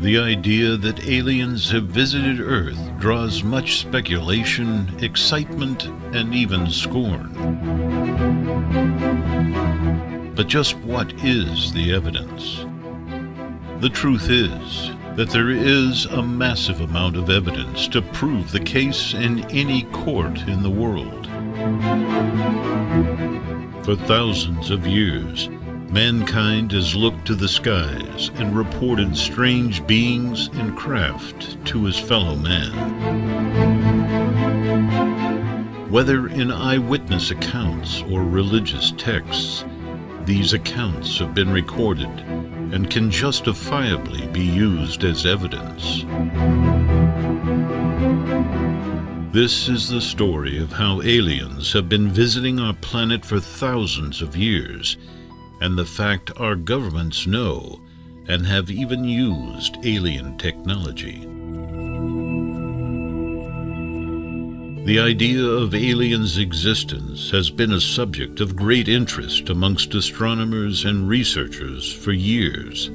The idea that aliens have visited Earth draws much speculation, excitement, and even scorn. But just what is the evidence? The truth is that there is a massive amount of evidence to prove the case in any court in the world. For thousands of years, mankind has looked to the skies and reported strange beings and craft to his fellow man. Whether in eyewitness accounts or religious texts, these accounts have been recorded and can justifiably be used as evidence. This is the story of how aliens have been visiting our planet for thousands of years, and the fact our governments know and have even used alien technology. The idea of aliens' existence has been a subject of great interest amongst astronomers and researchers for years.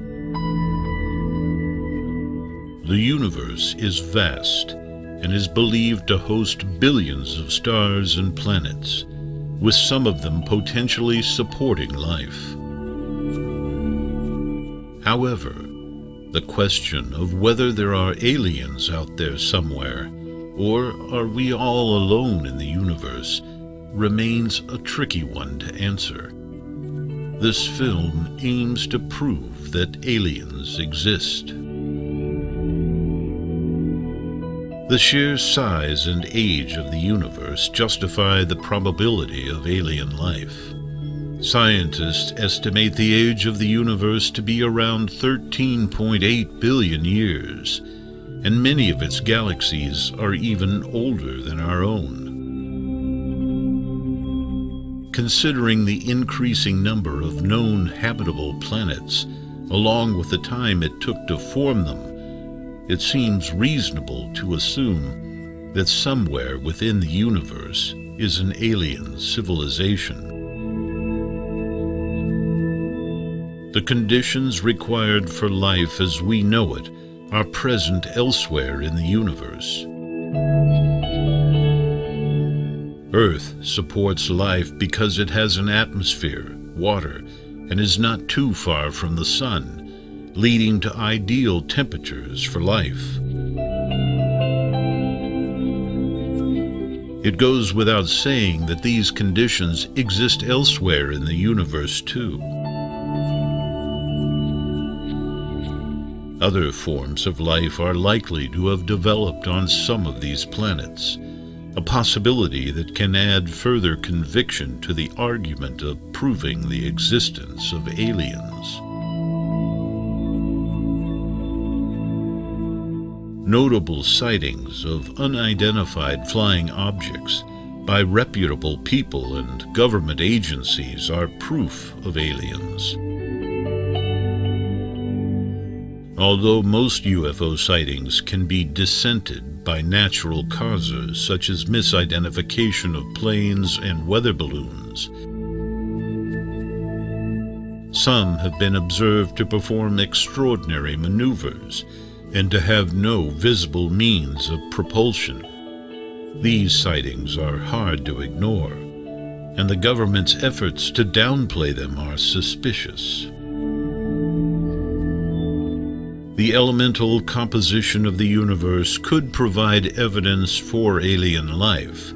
The universe is vast and is believed to host billions of stars and planets, with some of them potentially supporting life. However, the question of whether there are aliens out there somewhere, or are we all alone in the universe, remains a tricky one to answer. This film aims to prove that aliens exist. The sheer size and age of the universe justify the probability of alien life. Scientists estimate the age of the universe to be around 13.8 billion years, and many of its galaxies are even older than our own. Considering the increasing number of known habitable planets, along with the time it took to form them, it seems reasonable to assume that somewhere within the universe is an alien civilization. The conditions required for life as we know it are present elsewhere in the universe. Earth supports life because it has an atmosphere, water, and is not too far from the sun, leading to ideal temperatures for life. It goes without saying that these conditions exist elsewhere in the universe too. Other forms of life are likely to have developed on some of these planets, a possibility that can add further conviction to the argument of proving the existence of aliens. Notable sightings of unidentified flying objects by reputable people and government agencies are proof of aliens. Although most UFO sightings can be dissented by natural causes such as misidentification of planes and weather balloons, some have been observed to perform extraordinary maneuvers and to have no visible means of propulsion. These sightings are hard to ignore, and the government's efforts to downplay them are suspicious. The elemental composition of the universe could provide evidence for alien life.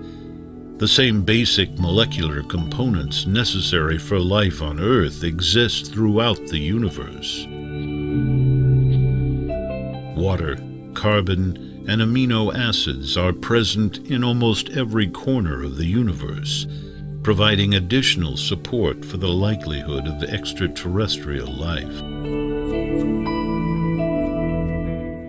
The same basic molecular components necessary for life on Earth exist throughout the universe. Water, carbon, and amino acids are present in almost every corner of the universe, providing additional support for the likelihood of extraterrestrial life.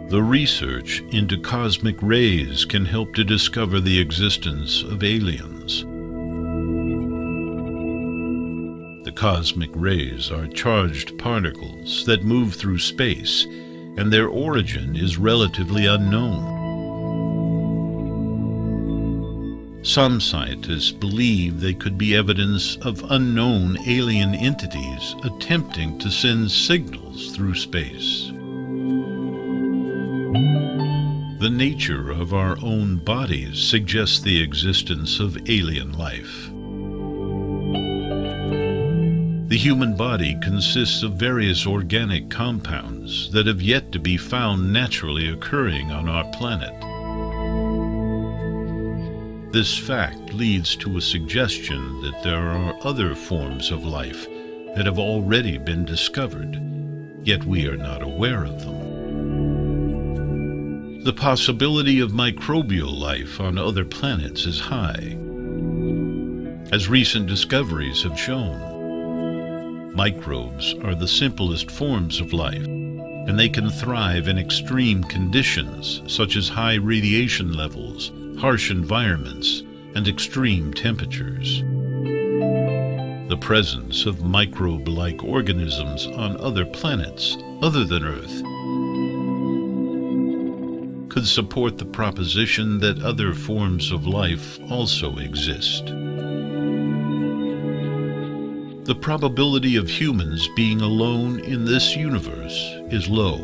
The research into cosmic rays can help to discover the existence of aliens. The cosmic rays are charged particles that move through space, and their origin is relatively unknown. Some scientists believe they could be evidence of unknown alien entities attempting to send signals through space. The nature of our own bodies suggests the existence of alien life. The human body consists of various organic compounds that have yet to be found naturally occurring on our planet. This fact leads to a suggestion that there are other forms of life that have already been discovered, yet we are not aware of them. The possibility of microbial life on other planets is high. As recent discoveries have shown, microbes are the simplest forms of life, and they can thrive in extreme conditions such as high radiation levels, harsh environments, and extreme temperatures. The presence of microbe-like organisms on other planets other than Earth could support the proposition that other forms of life also exist. The probability of humans being alone in this universe is low.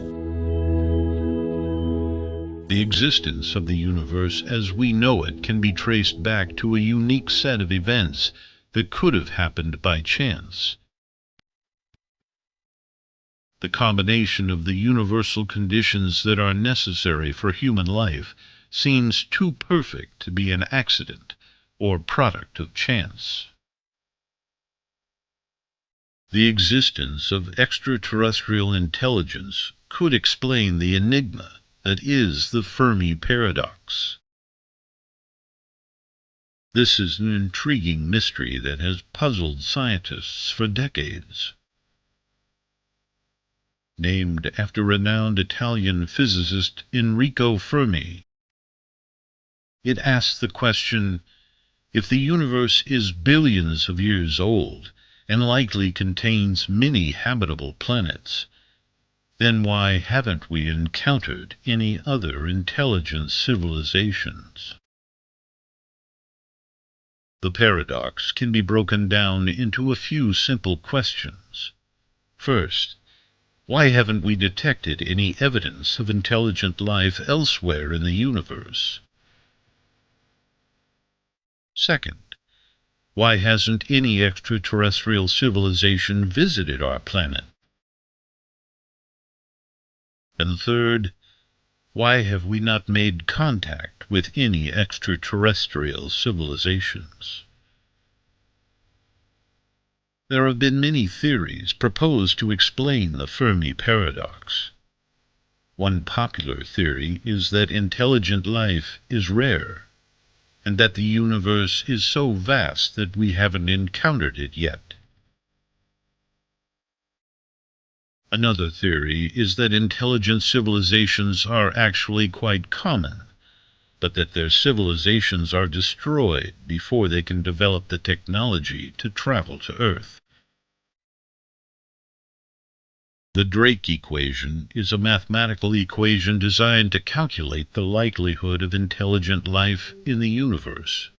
The existence of the universe as we know it can be traced back to a unique set of events that could have happened by chance. The combination of the universal conditions that are necessary for human life seems too perfect to be an accident or product of chance. The existence of extraterrestrial intelligence could explain the enigma that is the Fermi paradox. This is an intriguing mystery that has puzzled scientists for decades. Named after renowned Italian physicist Enrico Fermi, it asks the question, if the universe is billions of years old and likely contains many habitable planets, then why haven't we encountered any other intelligent civilizations? The paradox can be broken down into a few simple questions. First, why haven't we detected any evidence of intelligent life elsewhere in the universe? Second, why hasn't any extraterrestrial civilization visited our planet? And third, why have we not made contact with any extraterrestrial civilizations? There have been many theories proposed to explain the Fermi paradox. One popular theory is that intelligent life is rare, and that the universe is so vast that we haven't encountered it yet. Another theory is that intelligent civilizations are actually quite common, but that their civilizations are destroyed before they can develop the technology to travel to Earth. The Drake equation is a mathematical equation designed to calculate the likelihood of intelligent life in the universe.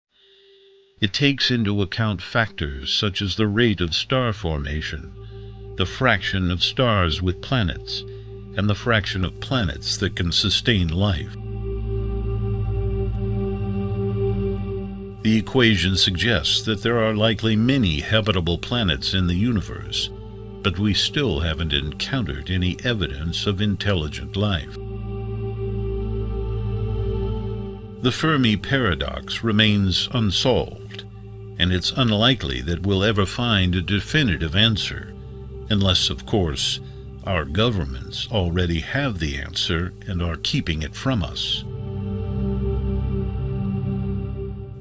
It takes into account factors such as the rate of star formation, the fraction of stars with planets, and the fraction of planets that can sustain life. The equation suggests that there are likely many habitable planets in the universe, but we still haven't encountered any evidence of intelligent life. The Fermi paradox remains unsolved, and it's unlikely that we'll ever find a definitive answer, unless, of course, our governments already have the answer and are keeping it from us.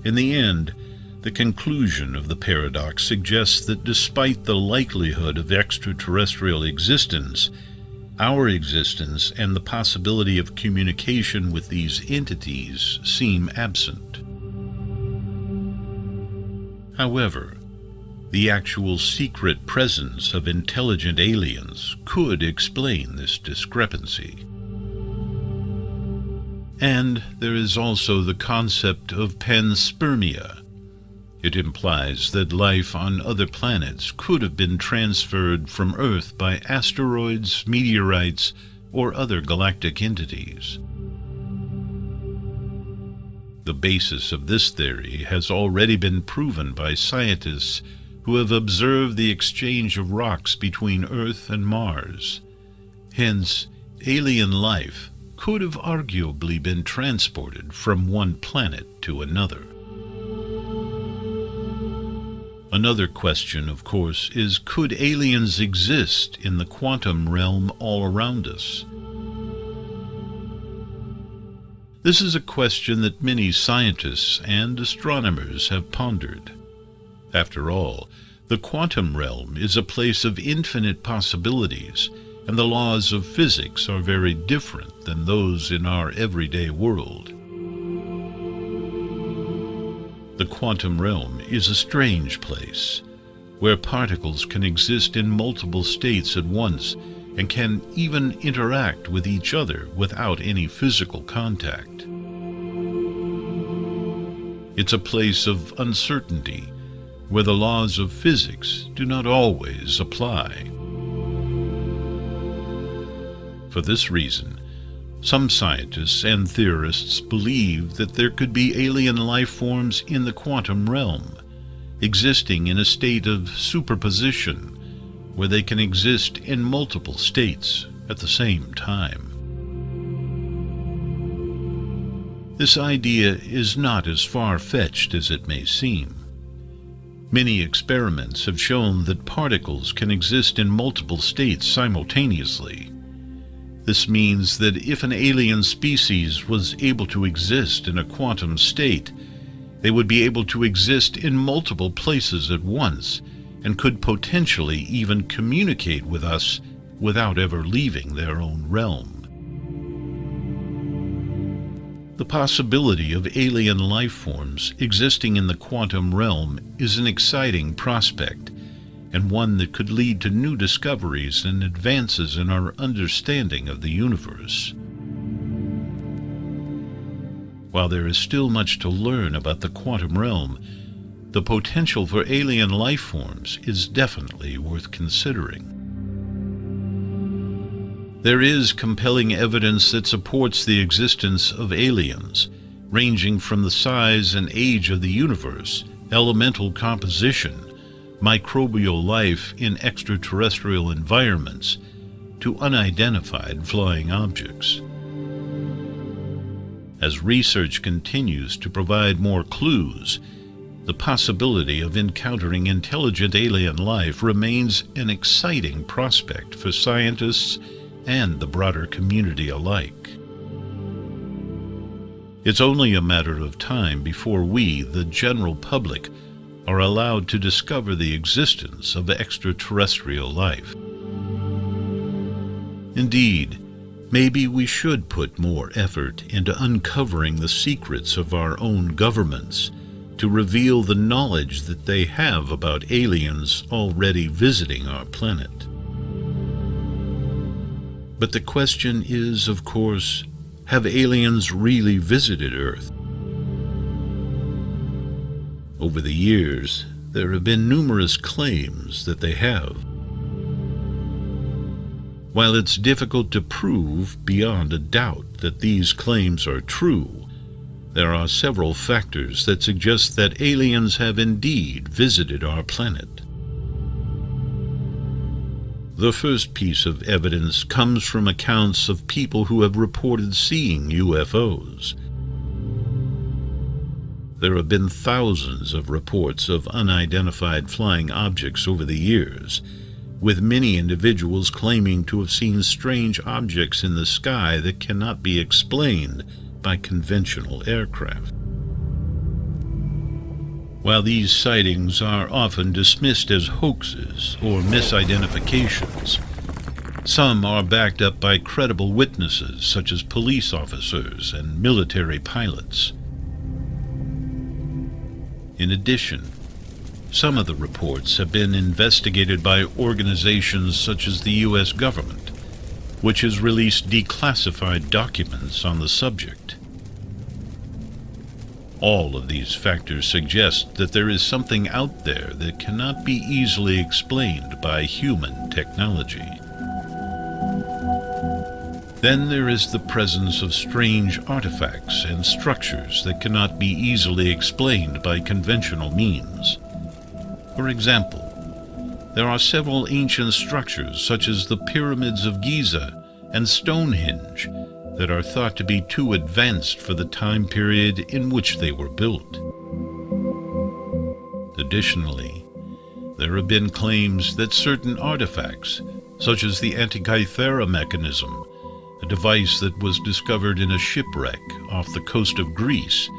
In the end, the conclusion of the paradox suggests that despite the likelihood of extraterrestrial existence, our existence and the possibility of communication with these entities seem absent. However, the actual secret presence of intelligent aliens could explain this discrepancy. And there is also the concept of panspermia. It implies that life on other planets could have been transferred from Earth by asteroids, meteorites, or other galactic entities. The basis of this theory has already been proven by scientists who have observed the exchange of rocks between Earth and Mars. Hence, alien life could have arguably been transported from one planet to another. Another question, of course, is could aliens exist in the quantum realm all around us? This is a question that many scientists and astronomers have pondered. After all, the quantum realm is a place of infinite possibilities, and the laws of physics are very different than those in our everyday world. The quantum realm is a strange place, where particles can exist in multiple states at once and can even interact with each other without any physical contact. It's a place of uncertainty, where the laws of physics do not always apply. For this reason, some scientists and theorists believe that there could be alien life forms in the quantum realm, existing in a state of superposition, where they can exist in multiple states at the same time. This idea is not as far-fetched as it may seem. Many experiments have shown that particles can exist in multiple states simultaneously. This means that if an alien species was able to exist in a quantum state, they would be able to exist in multiple places at once and could potentially even communicate with us without ever leaving their own realm. The possibility of alien life forms existing in the quantum realm is an exciting prospect, and one that could lead to new discoveries and advances in our understanding of the universe. While there is still much to learn about the quantum realm, the potential for alien life forms is definitely worth considering. There is compelling evidence that supports the existence of aliens, ranging from the size and age of the universe, elemental composition, microbial life in extraterrestrial environments, to unidentified flying objects. As research continues to provide more clues, the possibility of encountering intelligent alien life remains an exciting prospect for scientists and the broader community alike. It's only a matter of time before we, the general public, are allowed to discover the existence of extraterrestrial life. Indeed, maybe we should put more effort into uncovering the secrets of our own governments to reveal the knowledge that they have about aliens already visiting our planet. But the question is, of course, have aliens really visited Earth? Over the years, there have been numerous claims that they have. While it's difficult to prove beyond a doubt that these claims are true, there are several factors that suggest that aliens have indeed visited our planet. The first piece of evidence comes from accounts of people who have reported seeing UFOs. There have been thousands of reports of unidentified flying objects over the years, with many individuals claiming to have seen strange objects in the sky that cannot be explained by conventional aircraft. While these sightings are often dismissed as hoaxes or misidentifications, some are backed up by credible witnesses such as police officers and military pilots. In addition, some of the reports have been investigated by organizations such as the U.S. government, which has released declassified documents on the subject. All of these factors suggest that there is something out there that cannot be easily explained by human technology. Then there is the presence of strange artifacts and structures that cannot be easily explained by conventional means. For example, there are several ancient structures such as the pyramids of Giza and Stonehenge that are thought to be too advanced for the time period in which they were built. Additionally, there have been claims that certain artifacts, such as the Antikythera mechanism, a device that was discovered in a shipwreck off the coast of Greece,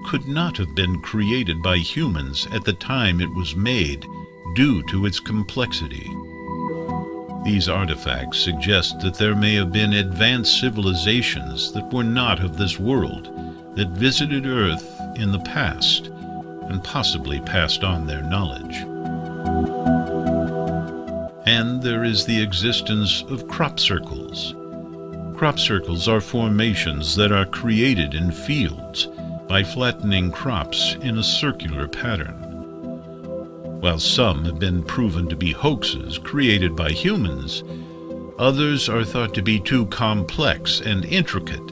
could not have been created by humans at the time it was made due to its complexity. These artifacts suggest that there may have been advanced civilizations that were not of this world that visited Earth in the past and possibly passed on their knowledge. And there is the existence of crop circles. Crop circles are formations that are created in fields by flattening crops in a circular pattern. While some have been proven to be hoaxes created by humans, others are thought to be too complex and intricate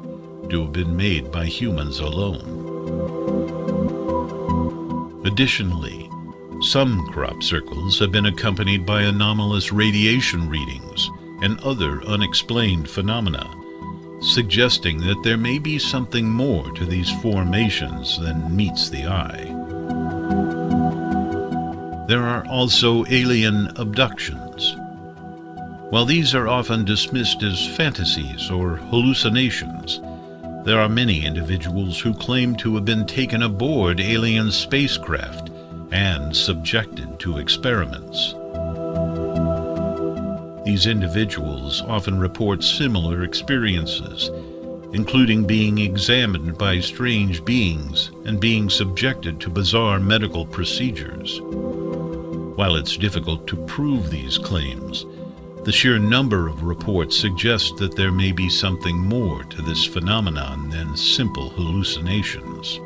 to have been made by humans alone. Additionally, some crop circles have been accompanied by anomalous radiation readings and other unexplained phenomena, suggesting that there may be something more to these formations than meets the eye. There are also alien abductions. While these are often dismissed as fantasies or hallucinations, there are many individuals who claim to have been taken aboard alien spacecraft and subjected to experiments. These individuals often report similar experiences, including being examined by strange beings and being subjected to bizarre medical procedures. While it's difficult to prove these claims, the sheer number of reports suggests that there may be something more to this phenomenon than simple hallucinations.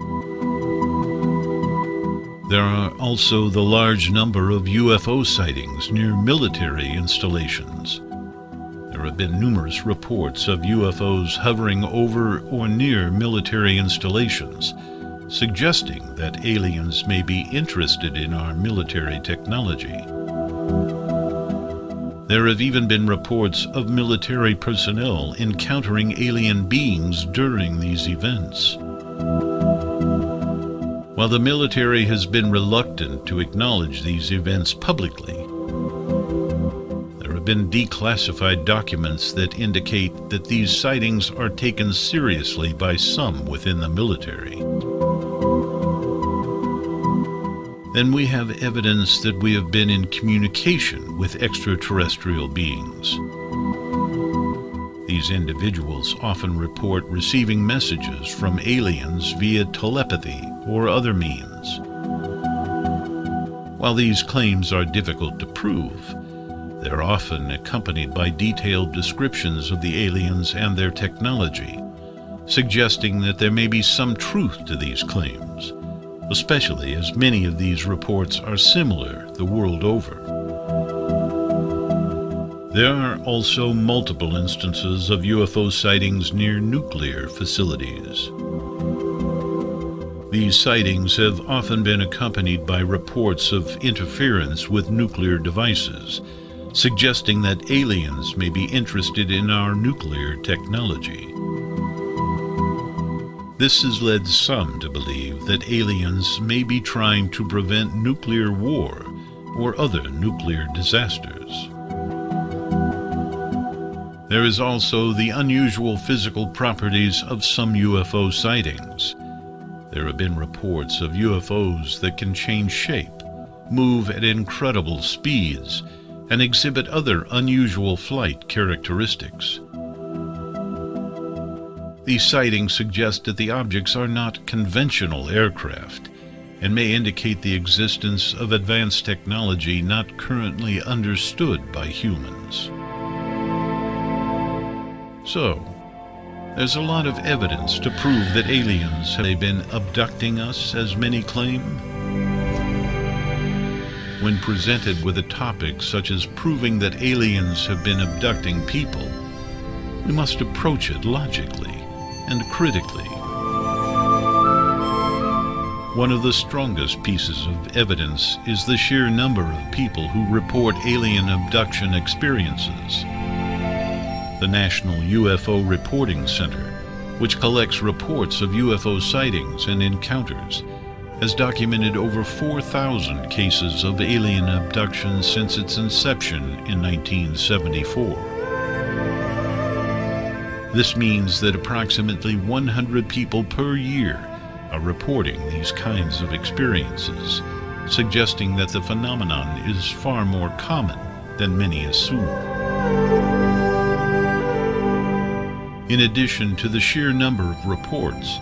There are also the large number of UFO sightings near military installations. There have been numerous reports of UFOs hovering over or near military installations, suggesting that aliens may be interested in our military technology. There have even been reports of military personnel encountering alien beings during these events. While the military has been reluctant to acknowledge these events publicly, there have been declassified documents that indicate that these sightings are taken seriously by some within the military. Then we have evidence that we have been in communication with extraterrestrial beings. These individuals often report receiving messages from aliens via telepathy or other means. While these claims are difficult to prove, they're often accompanied by detailed descriptions of the aliens and their technology, suggesting that there may be some truth to these claims, especially as many of these reports are similar the world over. There are also multiple instances of UFO sightings near nuclear facilities. These sightings have often been accompanied by reports of interference with nuclear devices, suggesting that aliens may be interested in our nuclear technology. This has led some to believe that aliens may be trying to prevent nuclear war or other nuclear disasters. There is also the unusual physical properties of some UFO sightings. There have been reports of UFOs that can change shape, move at incredible speeds, and exhibit other unusual flight characteristics. These sightings suggest that the objects are not conventional aircraft and may indicate the existence of advanced technology not currently understood by humans. So, there's a lot of evidence to prove that aliens have been abducting us, as many claim. When presented with a topic such as proving that aliens have been abducting people, we must approach it logically and critically. One of the strongest pieces of evidence is the sheer number of people who report alien abduction experiences. The National UFO Reporting Center, which collects reports of UFO sightings and encounters, has documented over 4,000 cases of alien abduction since its inception in 1974. This means that approximately 100 people per year are reporting these kinds of experiences, suggesting that the phenomenon is far more common than many assume. In addition to the sheer number of reports,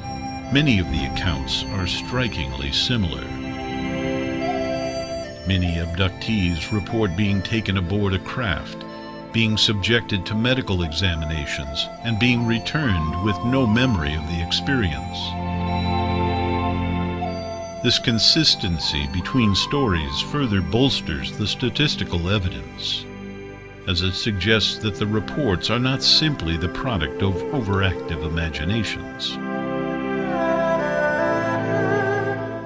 many of the accounts are strikingly similar. Many abductees report being taken aboard a craft, being subjected to medical examinations, and being returned with no memory of the experience. This consistency between stories further bolsters the statistical evidence, as it suggests that the reports are not simply the product of overactive imaginations.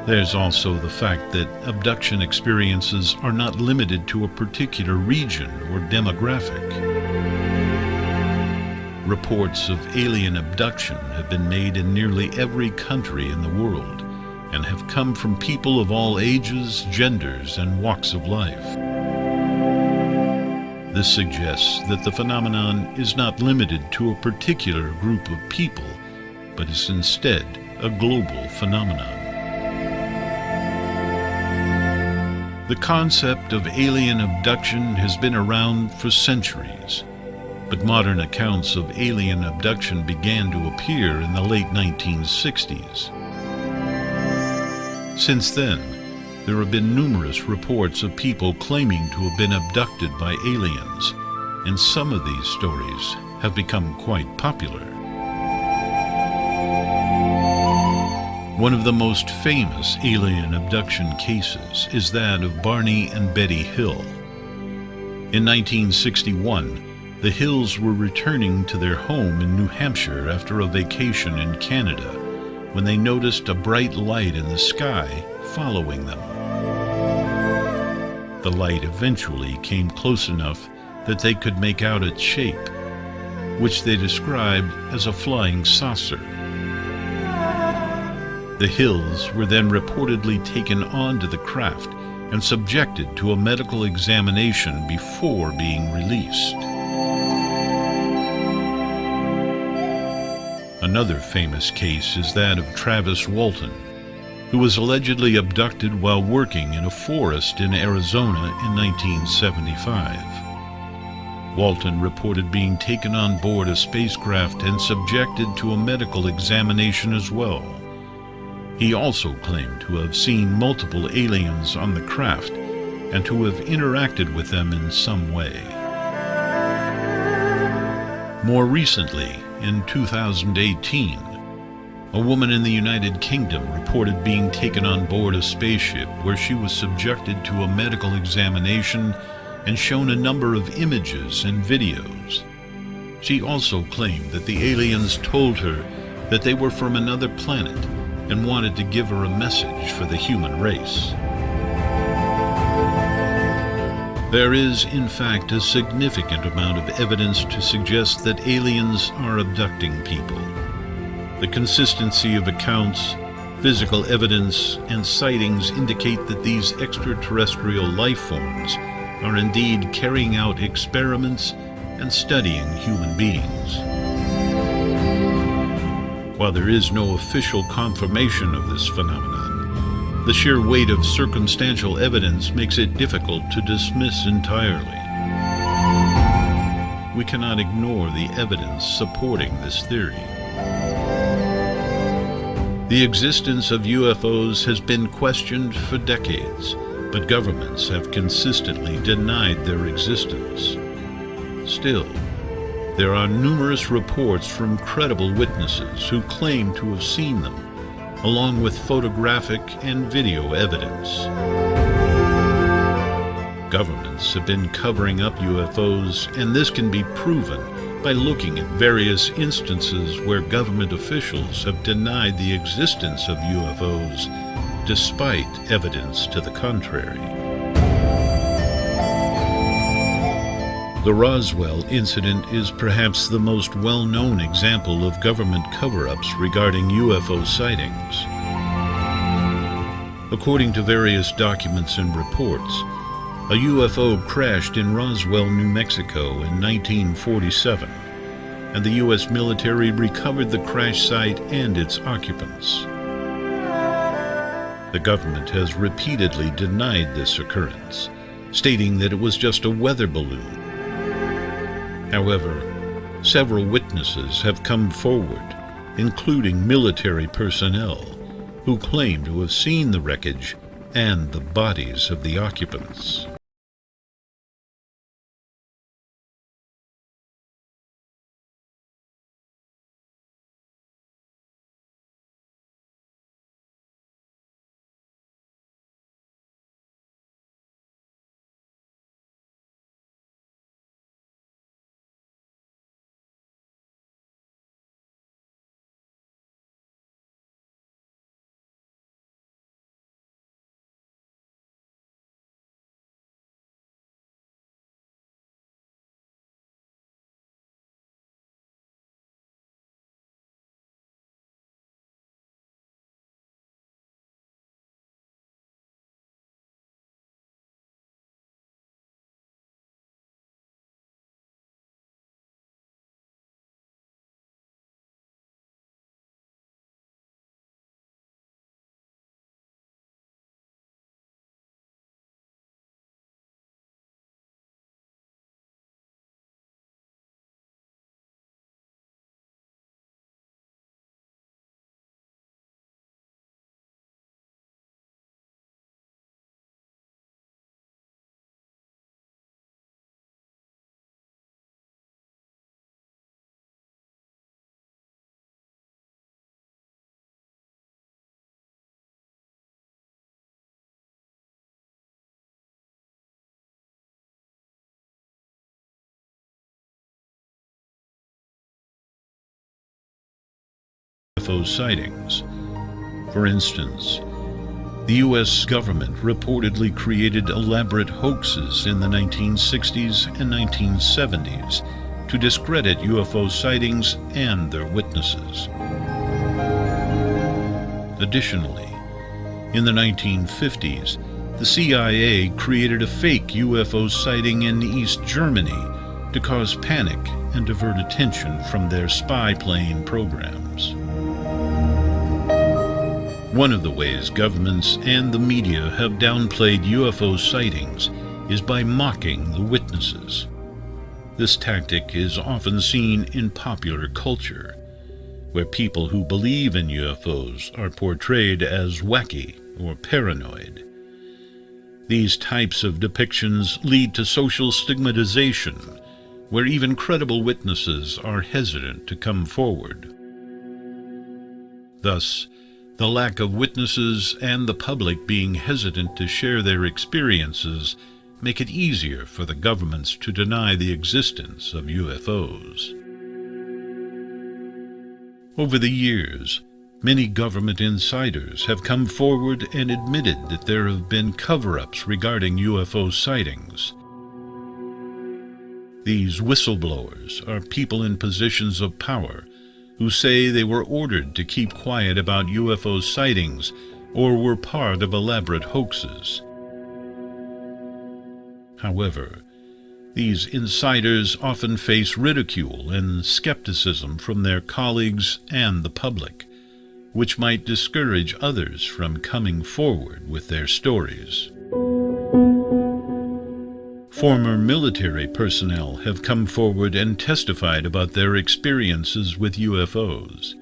There's also the fact that abduction experiences are not limited to a particular region or demographic. Reports of alien abduction have been made in nearly every country in the world and have come from people of all ages, genders, and walks of life. This suggests that the phenomenon is not limited to a particular group of people, but is instead a global phenomenon. The concept of alien abduction has been around for centuries, but modern accounts of alien abduction began to appear in the late 1960s. Since then, there have been numerous reports of people claiming to have been abducted by aliens, and some of these stories have become quite popular. One of the most famous alien abduction cases is that of Barney and Betty Hill. In 1961, the Hills were returning to their home in New Hampshire after a vacation in Canada when they noticed a bright light in the sky following them. The light eventually came close enough that they could make out its shape, which they described as a flying saucer. The Hills were then reportedly taken onto the craft and subjected to a medical examination before being released. Another famous case is that of Travis Walton, who was allegedly abducted while working in a forest in Arizona in 1975. Walton reported being taken on board a spacecraft and subjected to a medical examination as well. He also claimed to have seen multiple aliens on the craft and to have interacted with them in some way. More recently, in 2018, a woman in the United Kingdom reported being taken on board a spaceship where she was subjected to a medical examination and shown a number of images and videos. She also claimed that the aliens told her that they were from another planet and wanted to give her a message for the human race. There is, in fact, a significant amount of evidence to suggest that aliens are abducting people. The consistency of accounts, physical evidence, and sightings indicate that these extraterrestrial life forms are indeed carrying out experiments and studying human beings. While there is no official confirmation of this phenomenon, the sheer weight of circumstantial evidence makes it difficult to dismiss entirely. We cannot ignore the evidence supporting this theory. The existence of UFOs has been questioned for decades, but governments have consistently denied their existence. Still, there are numerous reports from credible witnesses who claim to have seen them, along with photographic and video evidence. Governments have been covering up UFOs, and this can be proven by looking at various instances where government officials have denied the existence of UFOs despite evidence to the contrary. The Roswell incident is perhaps the most well-known example of government cover-ups regarding UFO sightings. According to various documents and reports, a UFO crashed in Roswell, New Mexico in 1947, and the U.S. military recovered the crash site and its occupants. The government has repeatedly denied this occurrence, stating that it was just a weather balloon. However, several witnesses have come forward, including military personnel, who claim to have seen the wreckage and the bodies of the occupants. UFO sightings. For instance, the U.S. government reportedly created elaborate hoaxes in the 1960s and 1970s to discredit UFO sightings and their witnesses. Additionally, in the 1950s, the CIA created a fake UFO sighting in East Germany to cause panic and divert attention from their spy plane programs. One of the ways governments and the media have downplayed UFO sightings is by mocking the witnesses. This tactic is often seen in popular culture, where people who believe in UFOs are portrayed as wacky or paranoid. These types of depictions lead to social stigmatization, where even credible witnesses are hesitant to come forward. Thus, the lack of witnesses and the public being hesitant to share their experiences make it easier for the governments to deny the existence of UFOs. Over the years, many government insiders have come forward and admitted that there have been cover-ups regarding UFO sightings. These whistleblowers are people in positions of power who say they were ordered to keep quiet about UFO sightings or were part of elaborate hoaxes. However, these insiders often face ridicule and skepticism from their colleagues and the public, which might discourage others from coming forward with their stories. Former military personnel have come forward and testified about their experiences with UFOs.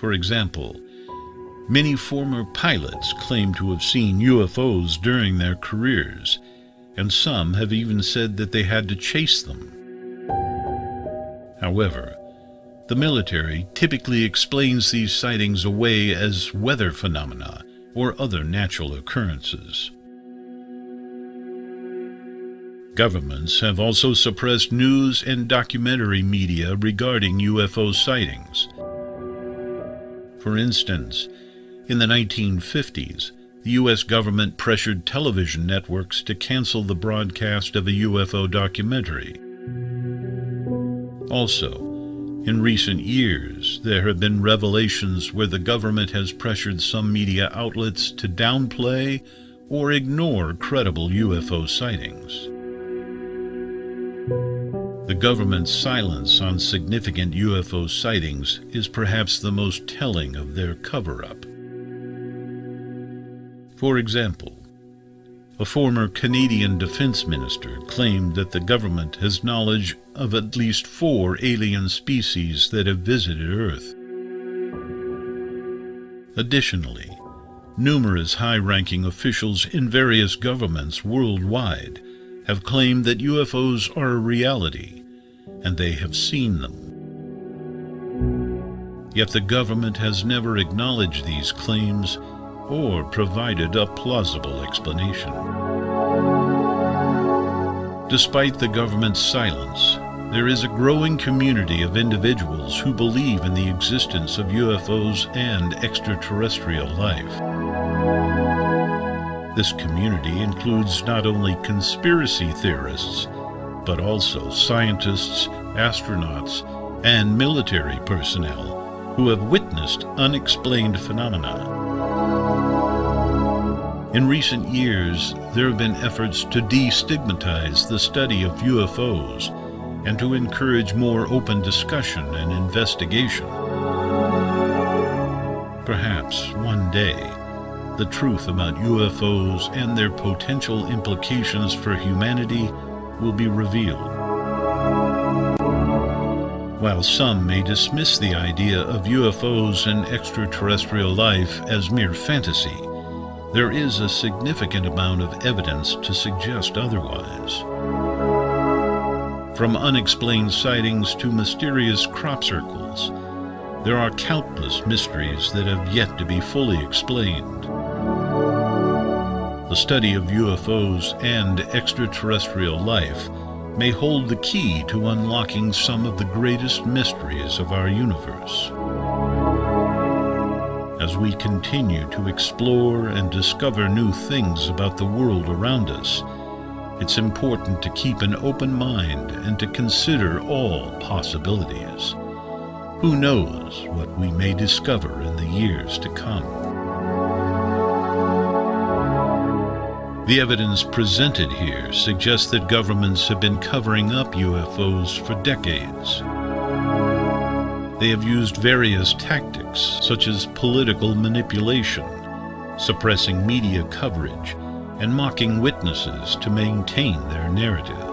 For example, many former pilots claim to have seen UFOs during their careers, and some have even said that they had to chase them. However, the military typically explains these sightings away as weather phenomena or other natural occurrences. Governments have also suppressed news and documentary media regarding UFO sightings. For instance, in the 1950s, the U.S. government pressured television networks to cancel the broadcast of a UFO documentary. Also, in recent years, there have been revelations where the government has pressured some media outlets to downplay or ignore credible UFO sightings. The government's silence on significant UFO sightings is perhaps the most telling of their cover-up. For example, a former Canadian defense minister claimed that the government has knowledge of at least 4 alien species that have visited Earth. Additionally, numerous high-ranking officials in various governments worldwide have claimed that UFOs are a reality, and they have seen them. Yet the government has never acknowledged these claims or provided a plausible explanation. Despite the government's silence, there is a growing community of individuals who believe in the existence of UFOs and extraterrestrial life. This community includes not only conspiracy theorists, but also scientists, astronauts, and military personnel who have witnessed unexplained phenomena. In recent years, there have been efforts to destigmatize the study of UFOs and to encourage more open discussion and investigation. Perhaps one day, the truth about UFOs and their potential implications for humanity will be revealed. While some may dismiss the idea of UFOs and extraterrestrial life as mere fantasy, there is a significant amount of evidence to suggest otherwise. From unexplained sightings to mysterious crop circles, there are countless mysteries that have yet to be fully explained. The study of UFOs and extraterrestrial life may hold the key to unlocking some of the greatest mysteries of our universe. As we continue to explore and discover new things about the world around us, it's important to keep an open mind and to consider all possibilities. Who knows what we may discover in the years to come? The evidence presented here suggests that governments have been covering up UFOs for decades. They have used various tactics, such as political manipulation, suppressing media coverage, and mocking witnesses to maintain their narrative.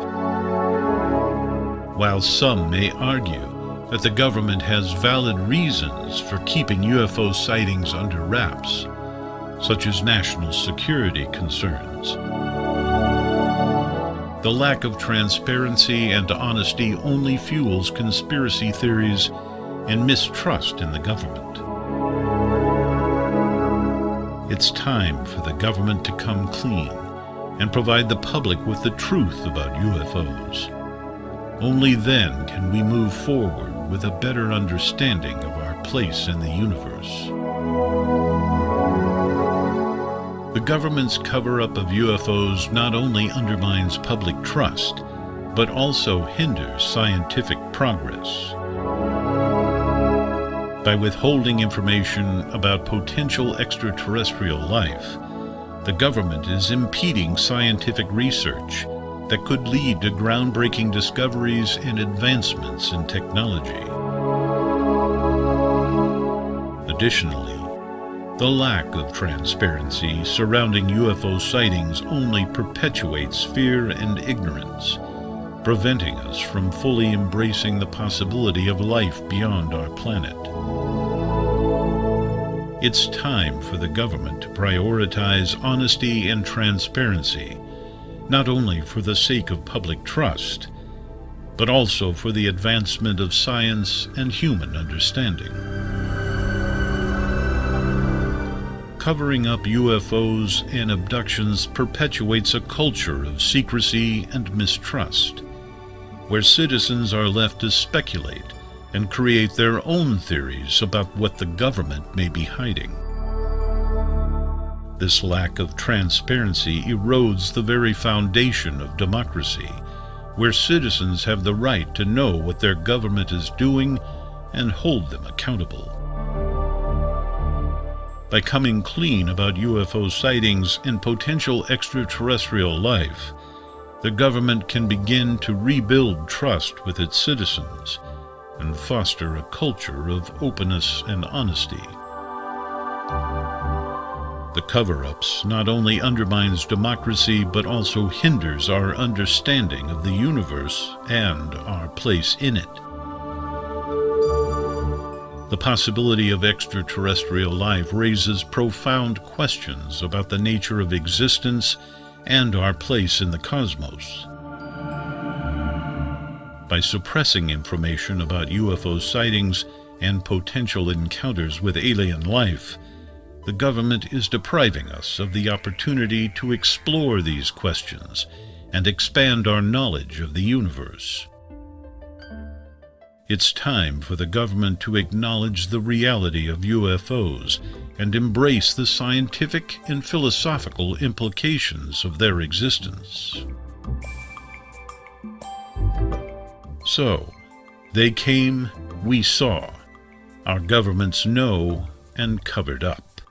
While some may argue that the government has valid reasons for keeping UFO sightings under wraps, such as national security concerns, the lack of transparency and honesty only fuels conspiracy theories and mistrust in the government. It's time for the government to come clean and provide the public with the truth about UFOs. Only then can we move forward with a better understanding of our place in the universe. The government's cover-up of UFOs not only undermines public trust, but also hinders scientific progress. By withholding information about potential extraterrestrial life, the government is impeding scientific research that could lead to groundbreaking discoveries and advancements in technology. Additionally, the lack of transparency surrounding UFO sightings only perpetuates fear and ignorance, preventing us from fully embracing the possibility of life beyond our planet. It's time for the government to prioritize honesty and transparency, not only for the sake of public trust, but also for the advancement of science and human understanding. Covering up UFOs and abductions perpetuates a culture of secrecy and mistrust, where citizens are left to speculate and create their own theories about what the government may be hiding. This lack of transparency erodes the very foundation of democracy, where citizens have the right to know what their government is doing and hold them accountable. By coming clean about UFO sightings and potential extraterrestrial life, the government can begin to rebuild trust with its citizens and foster a culture of openness and honesty. The cover-ups not only undermines democracy but also hinders our understanding of the universe and our place in it. The possibility of extraterrestrial life raises profound questions about the nature of existence and our place in the cosmos. By suppressing information about UFO sightings and potential encounters with alien life, the government is depriving us of the opportunity to explore these questions and expand our knowledge of the universe. It's time for the government to acknowledge the reality of UFOs and embrace the scientific and philosophical implications of their existence. So, they came, we saw. Our governments know and covered up.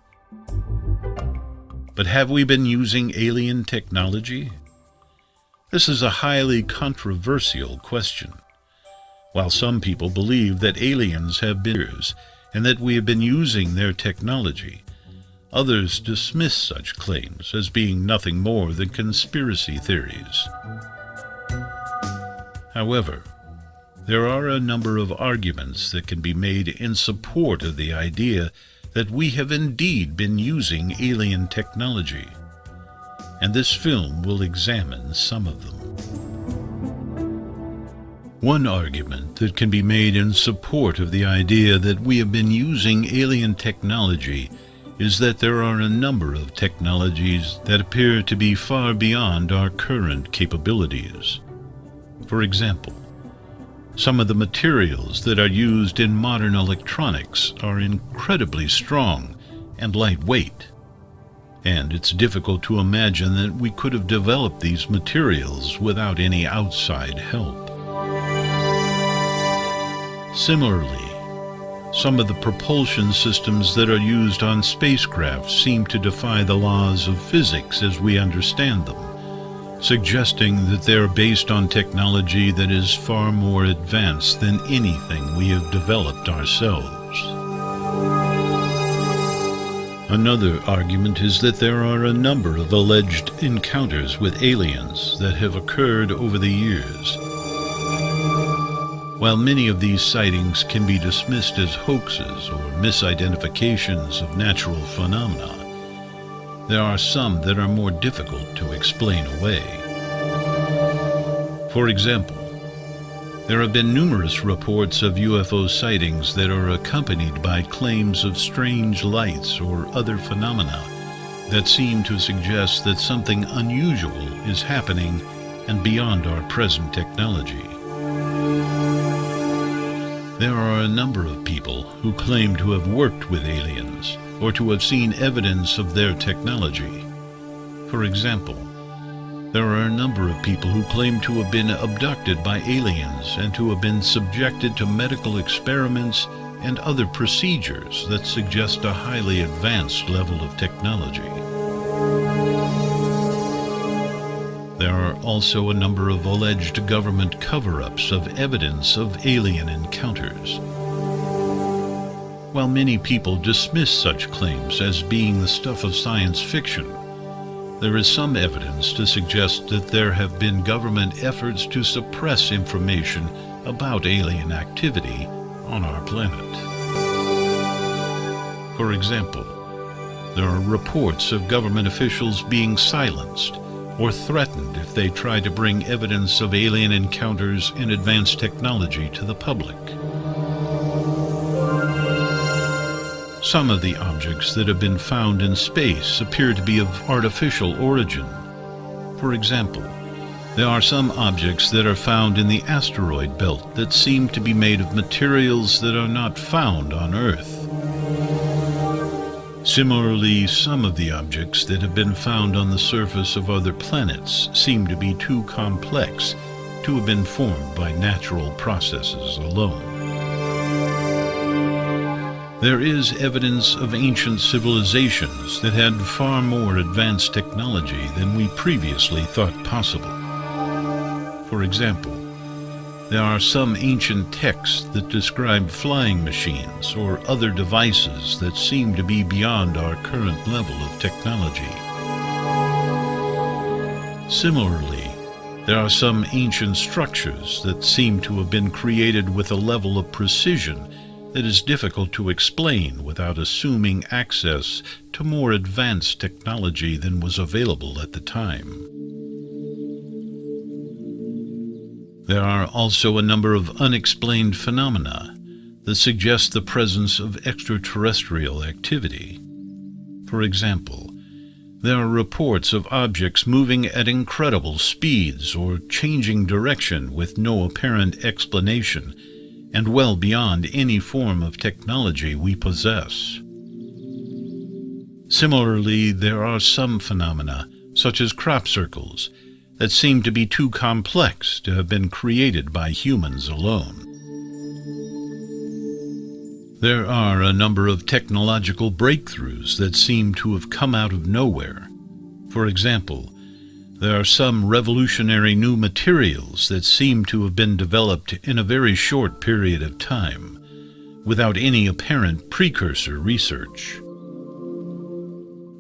But have we been using alien technology? This is a highly controversial question. While some people believe that aliens have been here and that we have been using their technology, others dismiss such claims as being nothing more than conspiracy theories. However, there are a number of arguments that can be made in support of the idea that we have indeed been using alien technology, and this film will examine some of them. One argument that can be made in support of the idea that we have been using alien technology is that there are a number of technologies that appear to be far beyond our current capabilities. For example, some of the materials that are used in modern electronics are incredibly strong and lightweight, and it's difficult to imagine that we could have developed these materials without any outside help. Similarly, some of the propulsion systems that are used on spacecraft seem to defy the laws of physics as we understand them, suggesting that they are based on technology that is far more advanced than anything we have developed ourselves. Another argument is that there are a number of alleged encounters with aliens that have occurred over the years. While many of these sightings can be dismissed as hoaxes or misidentifications of natural phenomena, there are some that are more difficult to explain away. For example, there have been numerous reports of UFO sightings that are accompanied by claims of strange lights or other phenomena that seem to suggest that something unusual is happening and beyond our present technology. There are a number of people who claim to have worked with aliens or to have seen evidence of their technology. For example, there are a number of people who claim to have been abducted by aliens and to have been subjected to medical experiments and other procedures that suggest a highly advanced level of technology. There are also a number of alleged government cover-ups of evidence of alien encounters. While many people dismiss such claims as being the stuff of science fiction, there is some evidence to suggest that there have been government efforts to suppress information about alien activity on our planet. For example, there are reports of government officials being silenced or threatened if they try to bring evidence of alien encounters and advanced technology to the public. Some of the objects that have been found in space appear to be of artificial origin. For example, there are some objects that are found in the asteroid belt that seem to be made of materials that are not found on Earth. Similarly, some of the objects that have been found on the surface of other planets seem to be too complex to have been formed by natural processes alone. There is evidence of ancient civilizations that had far more advanced technology than we previously thought possible. For example, there are some ancient texts that describe flying machines or other devices that seem to be beyond our current level of technology. Similarly, there are some ancient structures that seem to have been created with a level of precision that is difficult to explain without assuming access to more advanced technology than was available at the time. There are also a number of unexplained phenomena that suggest the presence of extraterrestrial activity. For example, there are reports of objects moving at incredible speeds or changing direction with no apparent explanation and well beyond any form of technology we possess. Similarly, there are some phenomena, such as crop circles, that seem to be too complex to have been created by humans alone. There are a number of technological breakthroughs that seem to have come out of nowhere. For example, there are some revolutionary new materials that seem to have been developed in a very short period of time, without any apparent precursor research.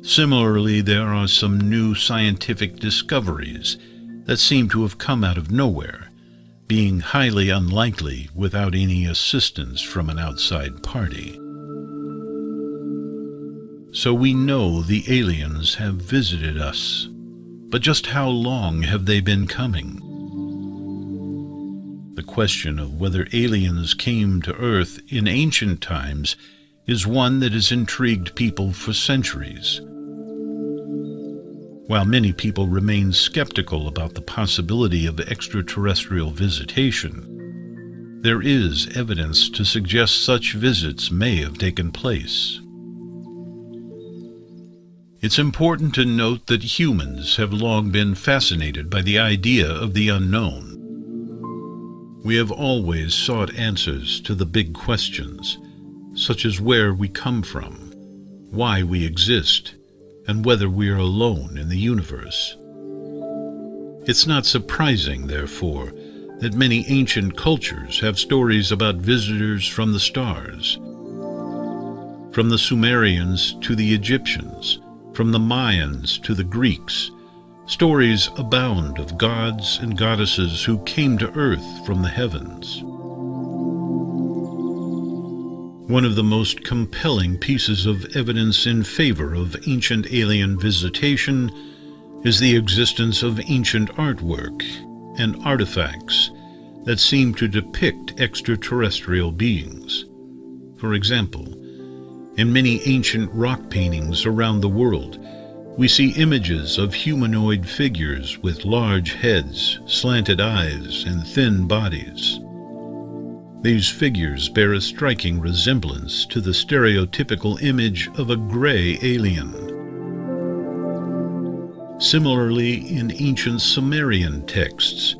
Similarly, there are some new scientific discoveries that seem to have come out of nowhere, being highly unlikely without any assistance from an outside party. So we know the aliens have visited us, but just how long have they been coming? The question of whether aliens came to Earth in ancient times is one that has intrigued people for centuries. While many people remain skeptical about the possibility of extraterrestrial visitation, there is evidence to suggest such visits may have taken place. It's important to note that humans have long been fascinated by the idea of the unknown. We have always sought answers to the big questions, such as where we come from, why we exist, and whether we are alone in the universe. It's not surprising, therefore, that many ancient cultures have stories about visitors from the stars. From the Sumerians to the Egyptians, from the Mayans to the Greeks, stories abound of gods and goddesses who came to Earth from the heavens. One of the most compelling pieces of evidence in favor of ancient alien visitation is the existence of ancient artwork and artifacts that seem to depict extraterrestrial beings. For example, in many ancient rock paintings around the world, we see images of humanoid figures with large heads, slanted eyes, and thin bodies. These figures bear a striking resemblance to the stereotypical image of a gray alien. Similarly, in ancient Sumerian texts,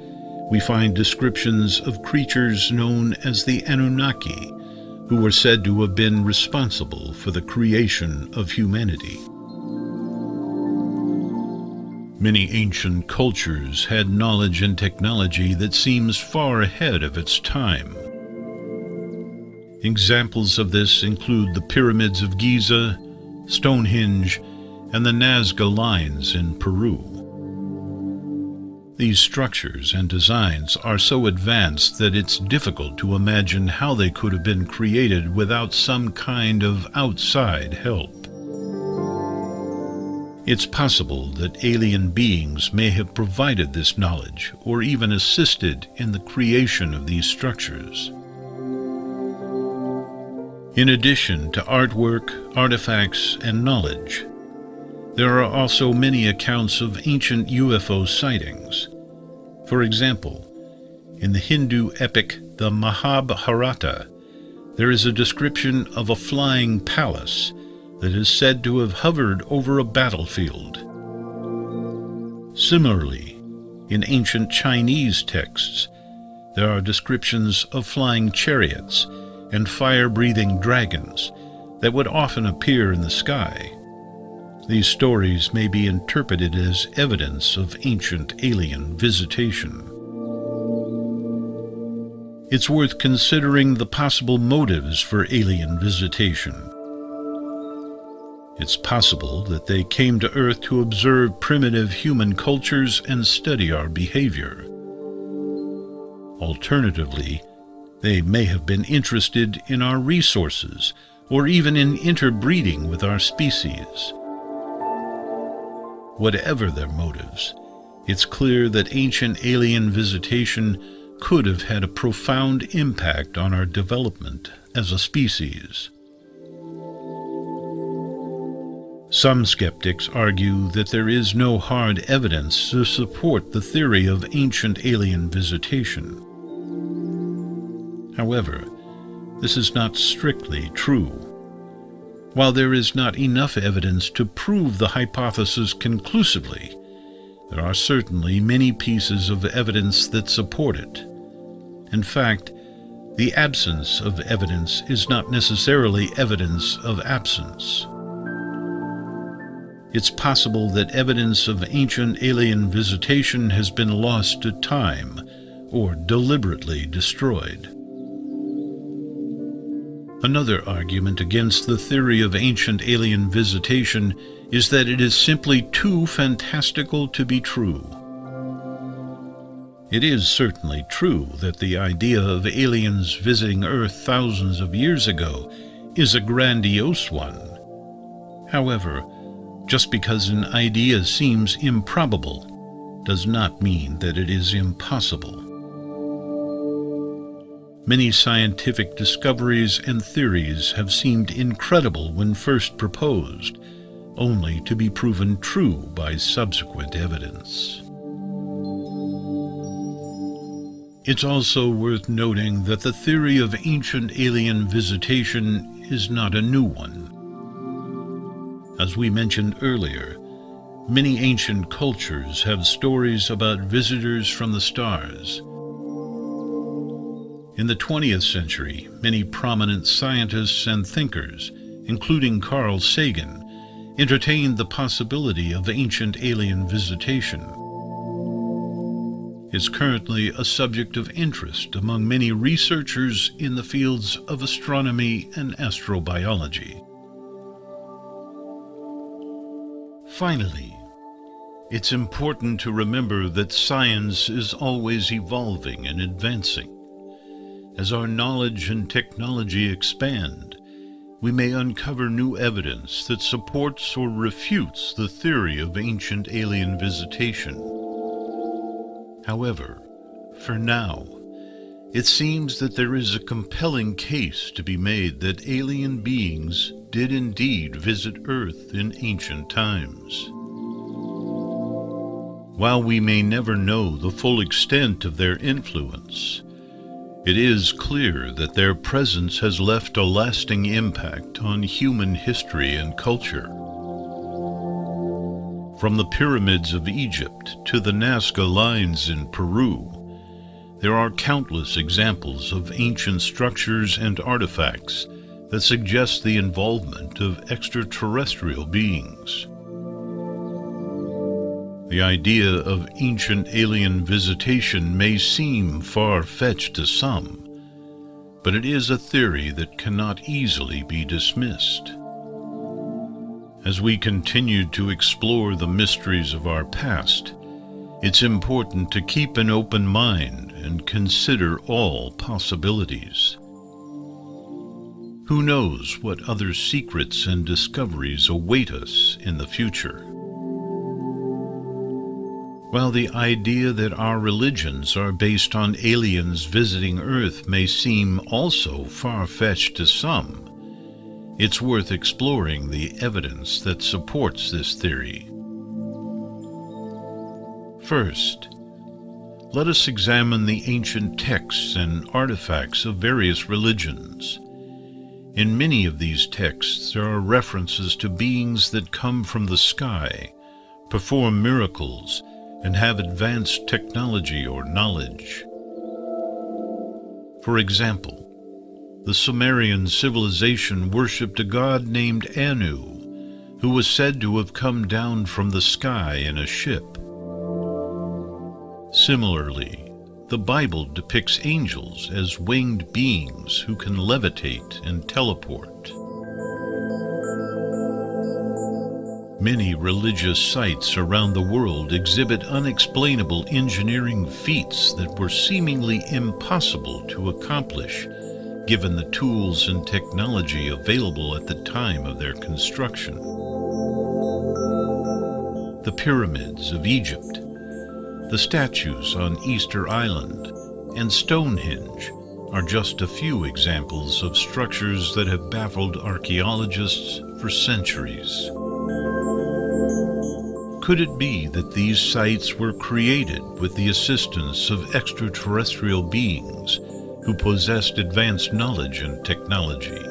we find descriptions of creatures known as the Anunnaki, who were said to have been responsible for the creation of humanity. Many ancient cultures had knowledge and technology that seems far ahead of its time. Examples of this include the pyramids of Giza, Stonehenge, and the Nazca lines in Peru. These structures and designs are so advanced that it's difficult to imagine how they could have been created without some kind of outside help. It's possible that alien beings may have provided this knowledge or even assisted in the creation of these structures. In addition to artwork, artifacts, and knowledge, there are also many accounts of ancient UFO sightings. For example, in the Hindu epic the Mahabharata, there is a description of a flying palace that is said to have hovered over a battlefield. Similarly, in ancient Chinese texts, there are descriptions of flying chariots and fire-breathing dragons that would often appear in the sky. These stories may be interpreted as evidence of ancient alien visitation. It's worth considering the possible motives for alien visitation. It's possible that they came to Earth to observe primitive human cultures and study our behavior. Alternatively, they may have been interested in our resources or even in interbreeding with our species. Whatever their motives, it's clear that ancient alien visitation could have had a profound impact on our development as a species. Some skeptics argue that there is no hard evidence to support the theory of ancient alien visitation. However, this is not strictly true. While there is not enough evidence to prove the hypothesis conclusively, there are certainly many pieces of evidence that support it. In fact, the absence of evidence is not necessarily evidence of absence. It's possible that evidence of ancient alien visitation has been lost to time or deliberately destroyed. Another argument against the theory of ancient alien visitation is that it is simply too fantastical to be true. It is certainly true that the idea of aliens visiting Earth thousands of years ago is a grandiose one. However, just because an idea seems improbable does not mean that it is impossible. Many scientific discoveries and theories have seemed incredible when first proposed, only to be proven true by subsequent evidence. It's also worth noting that the theory of ancient alien visitation is not a new one. As we mentioned earlier, many ancient cultures have stories about visitors from the stars. In the 20th century, many prominent scientists and thinkers, including Carl Sagan, entertained the possibility of ancient alien visitation. It's currently a subject of interest among many researchers in the fields of astronomy and astrobiology. Finally, it's important to remember that science is always evolving and advancing. As our knowledge and technology expand, we may uncover new evidence that supports or refutes the theory of ancient alien visitation. However, for now, it seems that there is a compelling case to be made that alien beings did indeed visit Earth in ancient times. While we may never know the full extent of their influence, it is clear that their presence has left a lasting impact on human history and culture. From the pyramids of Egypt to the Nazca lines in Peru, there are countless examples of ancient structures and artifacts that suggest the involvement of extraterrestrial beings. The idea of ancient alien visitation may seem far-fetched to some, but it is a theory that cannot easily be dismissed. As we continue to explore the mysteries of our past, it's important to keep an open mind and consider all possibilities. Who knows what other secrets and discoveries await us in the future? While the idea that our religions are based on aliens visiting Earth may seem also far-fetched to some, It's worth exploring the evidence that supports this theory. First, let us examine the ancient texts and artifacts of various religions. In many of these texts, there are references to beings that come from the sky, perform miracles, and have advanced technology or knowledge. For example, the Sumerian civilization worshipped a god named Anu, who was said to have come down from the sky in a ship. Similarly, the Bible depicts angels as winged beings who can levitate and teleport. Many religious sites around the world exhibit unexplainable engineering feats that were seemingly impossible to accomplish, given the tools and technology available at the time of their construction. The pyramids of Egypt, the statues on Easter Island, and Stonehenge are just a few examples of structures that have baffled archaeologists for centuries. Could it be that these sites were created with the assistance of extraterrestrial beings who possessed advanced knowledge and technology?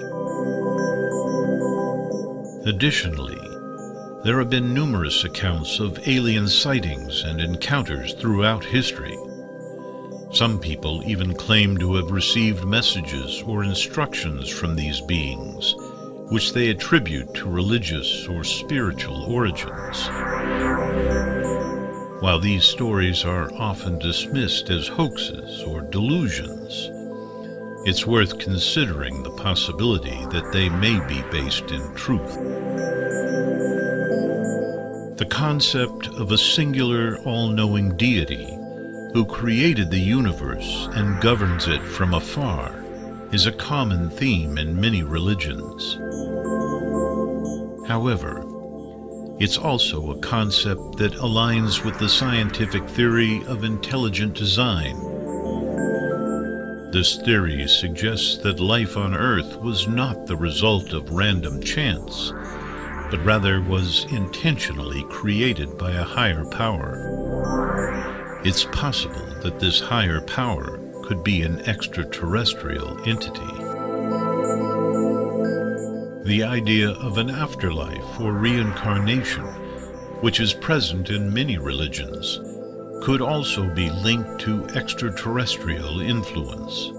Additionally, there have been numerous accounts of alien sightings and encounters throughout history. Some people even claim to have received messages or instructions from these beings, which they attribute to religious or spiritual origins. While these stories are often dismissed as hoaxes or delusions, it's worth considering the possibility that they may be based in truth. The concept of a singular, all-knowing deity who created the universe and governs it from afar is a common theme in many religions. However, it's also a concept that aligns with the scientific theory of intelligent design. This theory suggests that life on Earth was not the result of random chance, but rather was intentionally created by a higher power. It's possible that this higher power could be an extraterrestrial entity. The idea of an afterlife or reincarnation, which is present in many religions, could also be linked to extraterrestrial influence.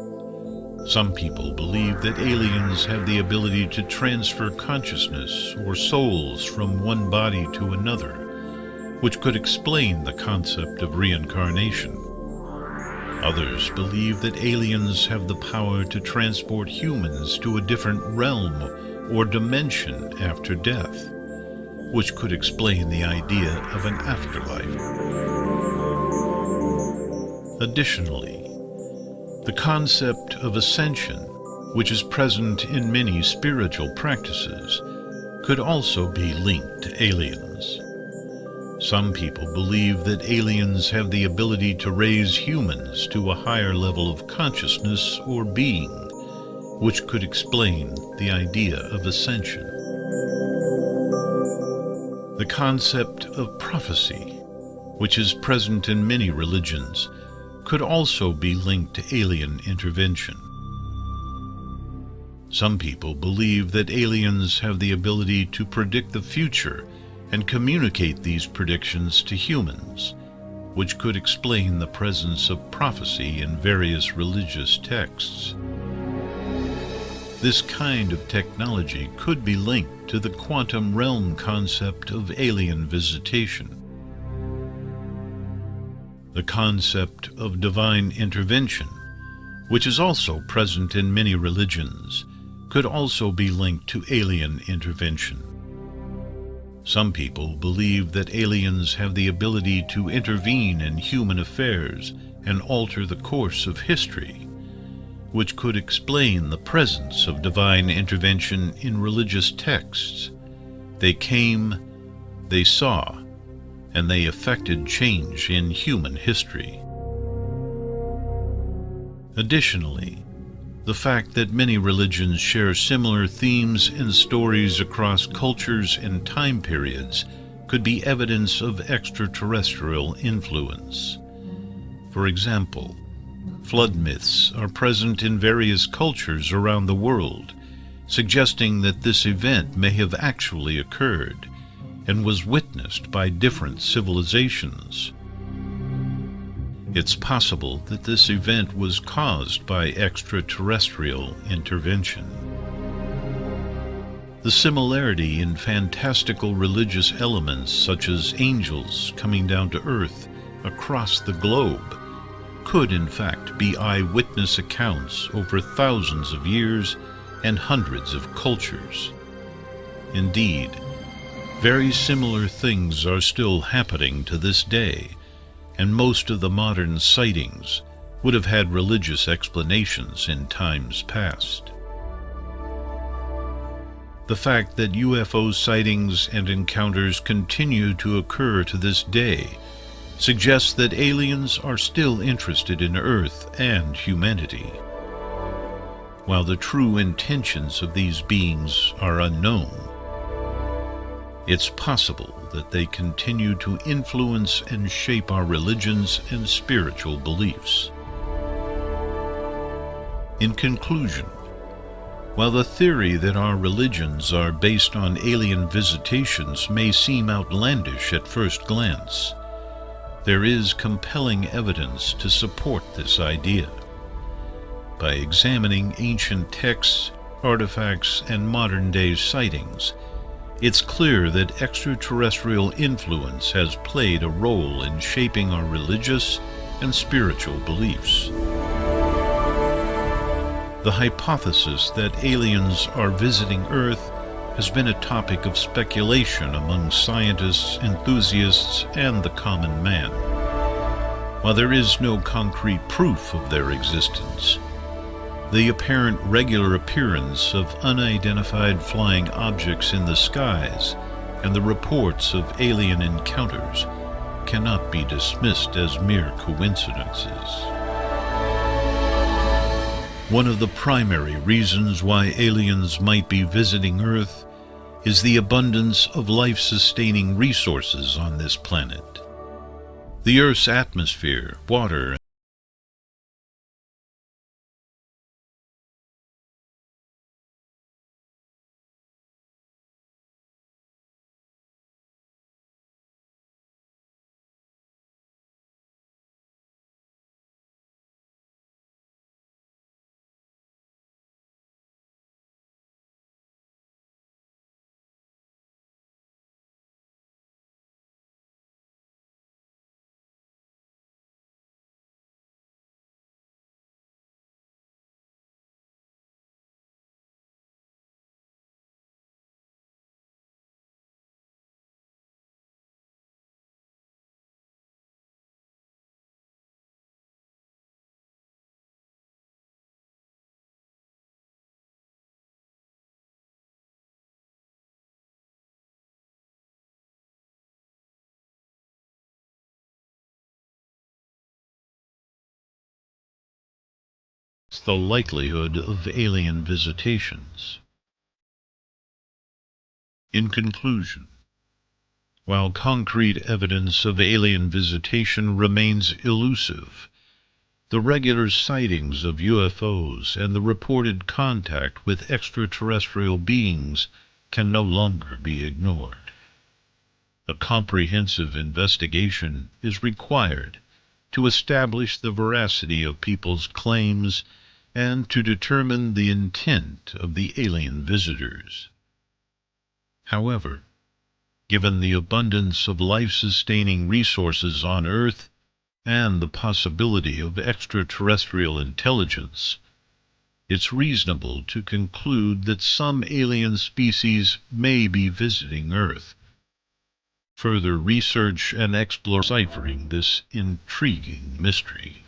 Some people believe that aliens have the ability to transfer consciousness or souls from one body to another, which could explain the concept of reincarnation. Others believe that aliens have the power to transport humans to a different realm or dimension after death, which could explain the idea of an afterlife. Additionally, the concept of ascension, which is present in many spiritual practices, could also be linked to aliens. Some people believe that aliens have the ability to raise humans to a higher level of consciousness or being, which could explain the idea of ascension. The concept of prophecy, which is present in many religions, could also be linked to alien intervention. Some people believe that aliens have the ability to predict the future and communicate these predictions to humans, which could explain the presence of prophecy in various religious texts. This kind of technology could be linked to the quantum realm concept of alien visitation. The concept of divine intervention, which is also present in many religions, could also be linked to alien intervention. Some people believe that aliens have the ability to intervene in human affairs and alter the course of history, which could explain the presence of divine intervention in religious texts. They came, they saw, and they effected change in human history. Additionally, The fact that many religions share similar themes and stories across cultures and time periods could be evidence of extraterrestrial influence. For example, flood myths are present in various cultures around the world, suggesting that this event may have actually occurred and was witnessed by different civilizations. It's possible that this event was caused by extraterrestrial intervention. The similarity in fantastical religious elements such as angels coming down to Earth across the globe could in fact be eyewitness accounts over thousands of years and hundreds of cultures. Indeed, very similar things are still happening to this day, and most of the modern sightings would have had religious explanations in times past. The fact that UFO sightings and encounters continue to occur to this day suggests that aliens are still interested in Earth and humanity. While the true intentions of these beings are unknown, it's possible that they continue to influence and shape our religions and spiritual beliefs. In conclusion, while the theory that our religions are based on alien visitations may seem outlandish at first glance, there is compelling evidence to support this idea. By examining ancient texts, artifacts, and modern-day sightings, it's clear that extraterrestrial influence has played a role in shaping our religious and spiritual beliefs. The hypothesis that aliens are visiting Earth has been a topic of speculation among scientists, enthusiasts, and the common man. While there is no concrete proof of their existence, the apparent regular appearance of unidentified flying objects in the skies and the reports of alien encounters cannot be dismissed as mere coincidences. One of the primary reasons why aliens might be visiting Earth is the abundance of life-sustaining resources on this planet. The Earth's atmosphere, water, the likelihood of alien visitations. In conclusion, while concrete evidence of alien visitation remains elusive, the regular sightings of UFOs and the reported contact with extraterrestrial beings can no longer be ignored. A comprehensive investigation is required to establish the veracity of people's claims and to determine the intent of the alien visitors. However, given the abundance of life-sustaining resources on Earth and the possibility of extraterrestrial intelligence, it's reasonable to conclude that some alien species may be visiting Earth. Further research and exploring this intriguing mystery.